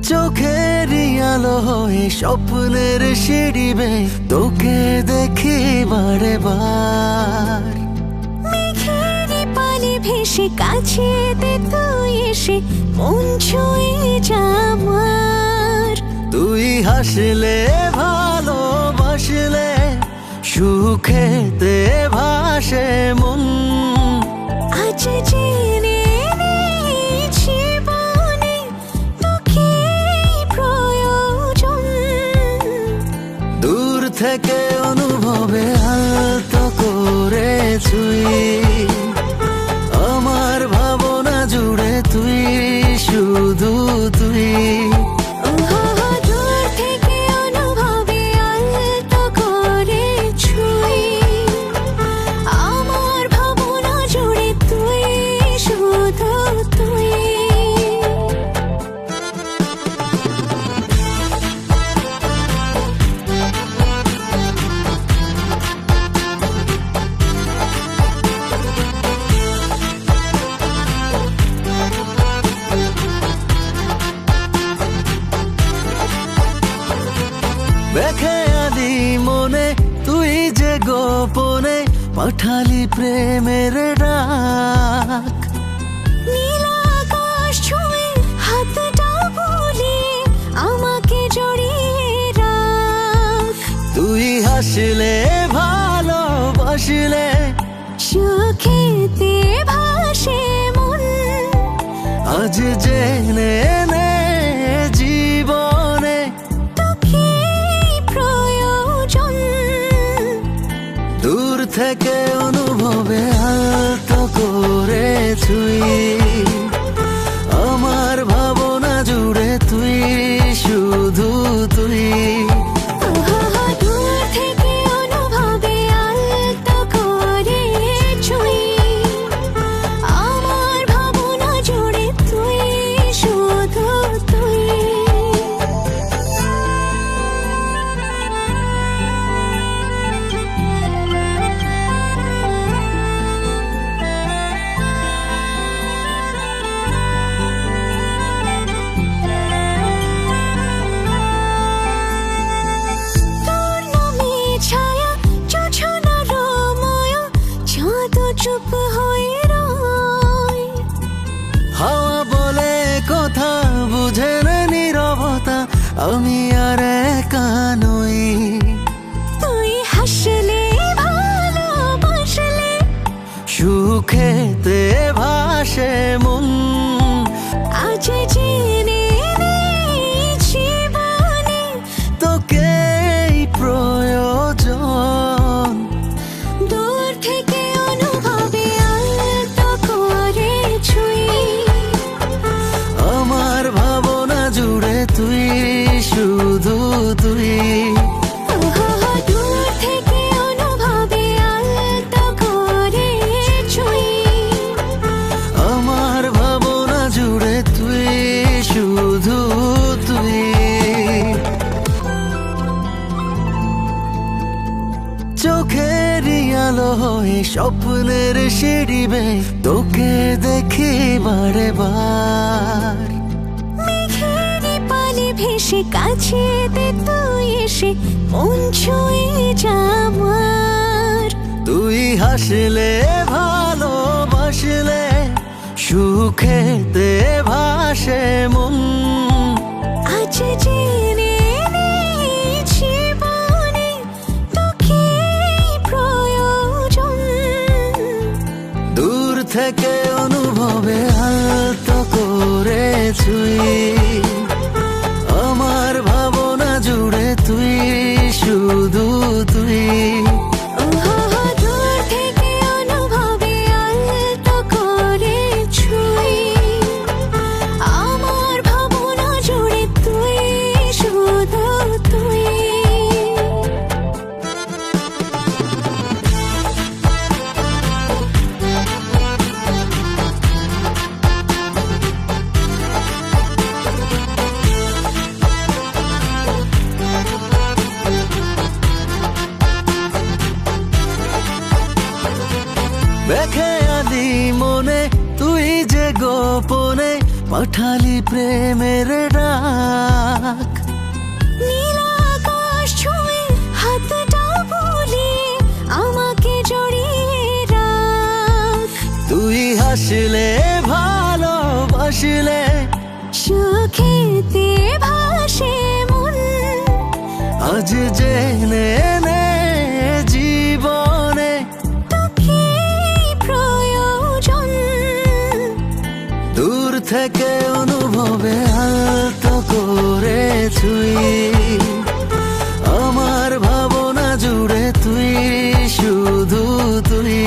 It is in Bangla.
চোখেরই আলো হয়ে স্বপ্নের সিঁড়ি বেয়ে তোকে দেখি বারে বার। মেঘের পালে ভেসে কাছে তুই এসে মন ছুঁয়ে যাবার। তুই হাসলে ভালোবাসলে সুখেতে ভাসে মন। আজ জেনে নিয়েছি বনে তোকে প্রয়োজন। দূর থেকে অনুভবে আলতো করে ছুঁই আমার ভাবনা জুড়ে তুই শুধু তুই। দূর থেকে অনুভবে আলতো করে ছুঁই আমার ভাবনা জুড়ে তুই শুধু তুই। দেখে আদি মনে তুই যে গোপনে পাঠালি প্রেমের ডাক। নীল আকাশ ছুঁয়ে হাতটা বুলিয়ে আমাকে জড়িয়ে রাখ। তুই হাসলে ভালোবাসলে সুখেতে ভাসে মন। আজ জেনে নে জীবনে তোকে প্রয়োজন। দূর থেকে অনুভবে আলতো করে ছুঁই আমার ভাবনা জুড়ে তুই শুধু তুই। দূর থেকে অনুভবে আলতো করে ছুঁই আমার ভাবনা জুড়ে তুই শুধু তুই। তোর নামে ছায়া জোছনার মায়া চাঁদ চুপ হয়ে রয়। হাওয়া বলে কথা বুঝে না নীরবতা আমি আর একা নই। তুই হাসলে ভালোবাসলে সুখেতে ভাসে মন। আজ জেনে নিয়েছি বনে তোকে প্রয়োজন। দূর থেকে অনুভবে আলতো করে ছুঁই আমার ভাবনা জুড়ে তুই শুধু তুই। দূর থেকে অনুভবে আলতো করে ছুঁই আমার ভাবনা জুড়ে তুই শুধু তুই। চোখেরই আলো হয়ে স্বপ্নের সিঁড়ি বেয়ে তোকে দেখি বারে বার। মেঘের পালে ভেসে কাছে তুই এসে মন ছুঁয়ে যাবার। তুই হাসলে ভালোবাসলে সুখেতে ভাসে মন। আজ জেনে নিয়েছি বনে তোকে প্রয়োজন। দূর থেকে অনুভবে আলতো করে ছুঁই আমার ভাবনা জুড়ে তুই শুধু তুই। দূর থেকে অনুভবে আলতো করে ছুঁই আমার ভাবনা জুড়ে তুই শুধু তুই। দেখে আদি মনে তুই যে গোপনে পাঠালি প্রেমের ডাক। ভালোবাসিলে সুখেতে ভাসে মন। আজ জেনে নে জীবনে তোকে প্রয়োজন। দূর থেকে অনুভবে আলতো করে ছুঁই, আমার ভাবনা জুড়ে তুই, শুধু তুই।